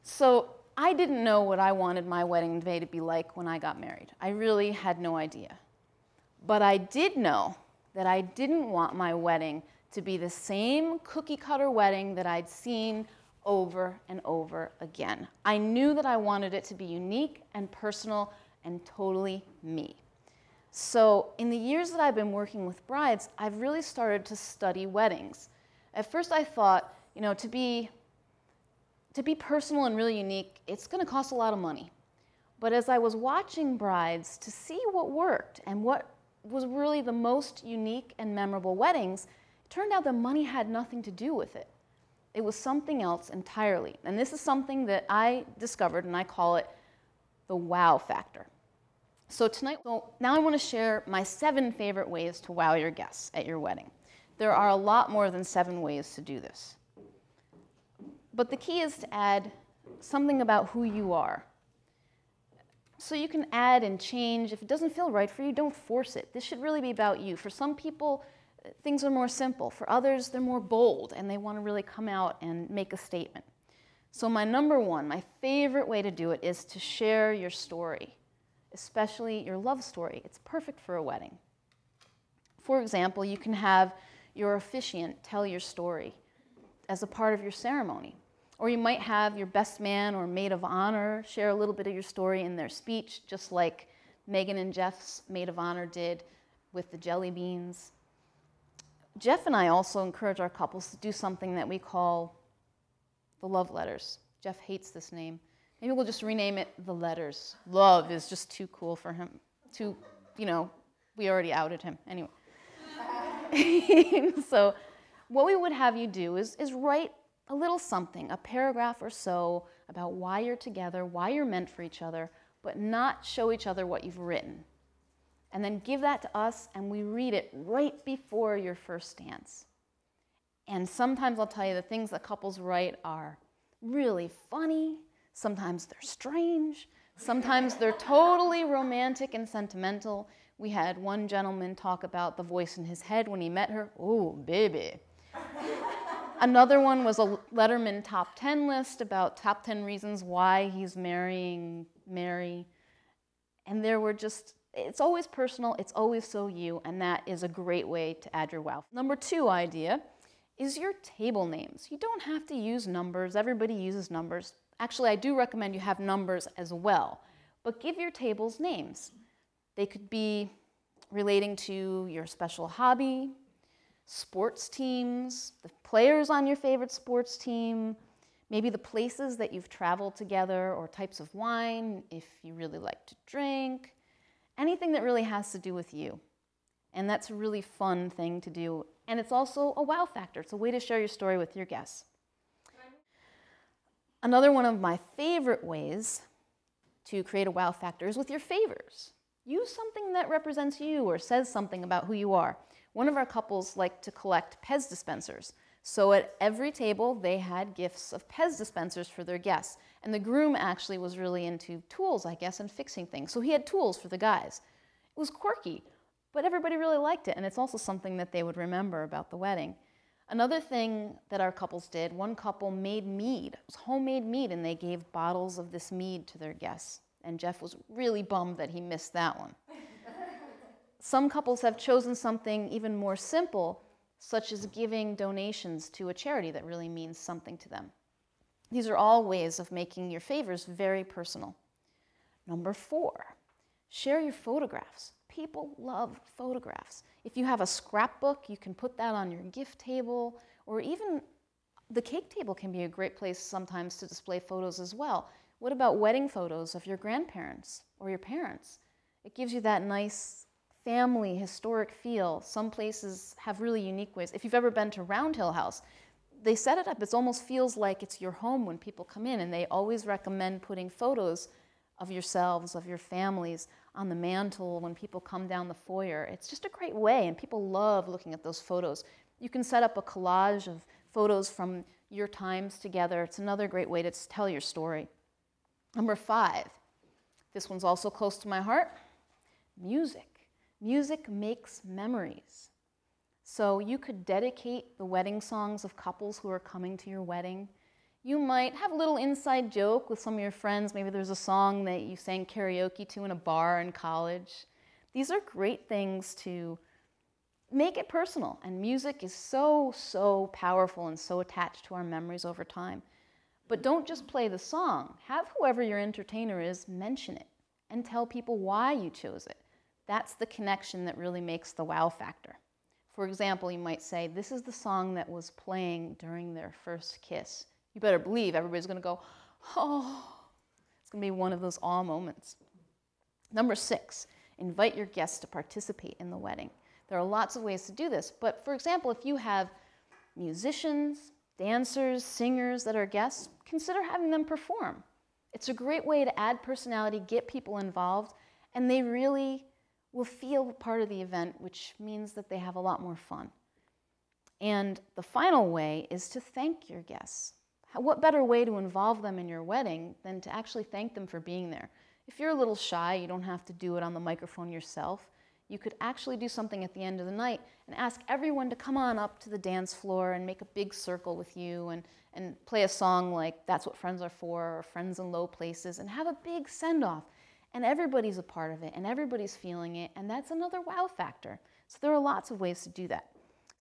So I didn't know what I wanted my wedding day to be like when I got married. I really had no idea. But I did know that I didn't want my wedding to be the same cookie-cutter wedding that I'd seen over and over again. I knew that I wanted it to be unique and personal and totally me. So in the years that I've been working with brides, I've really started to study weddings. At first I thought, you know, to be personal and really unique, it's going to cost a lot of money. But as I was watching brides to see what worked and what was really the most unique and memorable weddings, it turned out that money had nothing to do with it. It was something else entirely. And this is something that I discovered, and I call it the wow factor. So now I want to share my 7 favorite ways to wow your guests at your wedding. There are a lot more than 7 ways to do this. But the key is to add something about who you are. So you can add and change. If it doesn't feel right for you, don't force it. This should really be about you. For some people, things are more simple. For others, they're more bold, and they want to really come out and make a statement. So my number 1, my favorite way to do it is to share your story, especially your love story. It's perfect for a wedding. For example, you can have your officiant tell your story as a part of your ceremony. Or you might have your best man or maid of honor share a little bit of your story in their speech, just like Megan and Jeff's maid of honor did with the jelly beans. Jeff and I also encourage our couples to do something that we call the love letters. Jeff hates this name. Maybe we'll just rename it the letters. Love is just too cool for him. We already outed him. Anyway. So what we would have you do is write a little something, a paragraph or so, about why you're together, why you're meant for each other, but not show each other what you've written. And then give that to us, and we read it right before your first dance. And sometimes I'll tell you the things that couples write are really funny, sometimes they're strange, sometimes they're totally romantic and sentimental. We had one gentleman talk about the voice in his head when he met her. "Oh, baby." Another one was a Letterman top 10 list about top 10 reasons why he's marrying Mary. And there were just, it's always personal, it's always so you, and that is a great way to add your wow. Number 2 idea is your table names. You don't have to use numbers. Everybody uses numbers. Actually, I do recommend you have numbers as well, but give your tables names. They could be relating to your special hobby, sports teams, the players on your favorite sports team, maybe the places that you've traveled together, or types of wine if you really like to drink, anything that really has to do with you. And that's a really fun thing to do. And it's also a wow factor. It's a way to share your story with your guests. Another one of my favorite ways to create a wow factor is with your favors. Use something that represents you or says something about who you are. One of our couples liked to collect Pez dispensers. So at every table, they had gifts of Pez dispensers for their guests. And the groom actually was really into tools, I guess, and fixing things. So he had tools for the guys. It was quirky, but everybody really liked it. And it's also something that they would remember about the wedding. Another thing that our couples did, one couple made mead. It was homemade mead, and they gave bottles of this mead to their guests. And Jeff was really bummed that he missed that one. Some couples have chosen something even more simple, such as giving donations to a charity that really means something to them. These are all ways of making your favors very personal. Number 4, share your photographs. People love photographs. If you have a scrapbook, you can put that on your gift table, or even the cake table can be a great place sometimes to display photos as well. What about wedding photos of your grandparents or your parents? It gives you that nice family, historic feel. Some places have really unique ways. If you've ever been to Round Hill House, they set it up. It almost feels like it's your home when people come in, and they always recommend putting photos of yourselves, of your families, on the mantle when people come down the foyer. It's just a great way, and people love looking at those photos. You can set up a collage of photos from your times together. It's another great way to tell your story. Number 5, this one's also close to my heart, music. Music makes memories. So you could dedicate the wedding songs of couples who are coming to your wedding. You might have a little inside joke with some of your friends. Maybe there's a song that you sang karaoke to in a bar in college. These are great things to make it personal. And music is so, so powerful and so attached to our memories over time. But don't just play the song. Have whoever your entertainer is mention it and tell people why you chose it. That's the connection that really makes the wow factor. For example, you might say, this is the song that was playing during their first kiss. You better believe everybody's going to go, oh. It's going to be one of those awe moments. Number 6, invite your guests to participate in the wedding. There are lots of ways to do this, but for example, if you have musicians, dancers, singers that are guests, consider having them perform. It's a great way to add personality, get people involved, and they really will feel part of the event, which means that they have a lot more fun. And the final way is to thank your guests. What better way to involve them in your wedding than to actually thank them for being there? If you're a little shy, you don't have to do it on the microphone yourself. You could actually do something at the end of the night and ask everyone to come on up to the dance floor and make a big circle with you and play a song like That's What Friends Are For or Friends in Low Places and have a big send-off. And everybody's a part of it and everybody's feeling it, and that's another wow factor. So there are lots of ways to do that.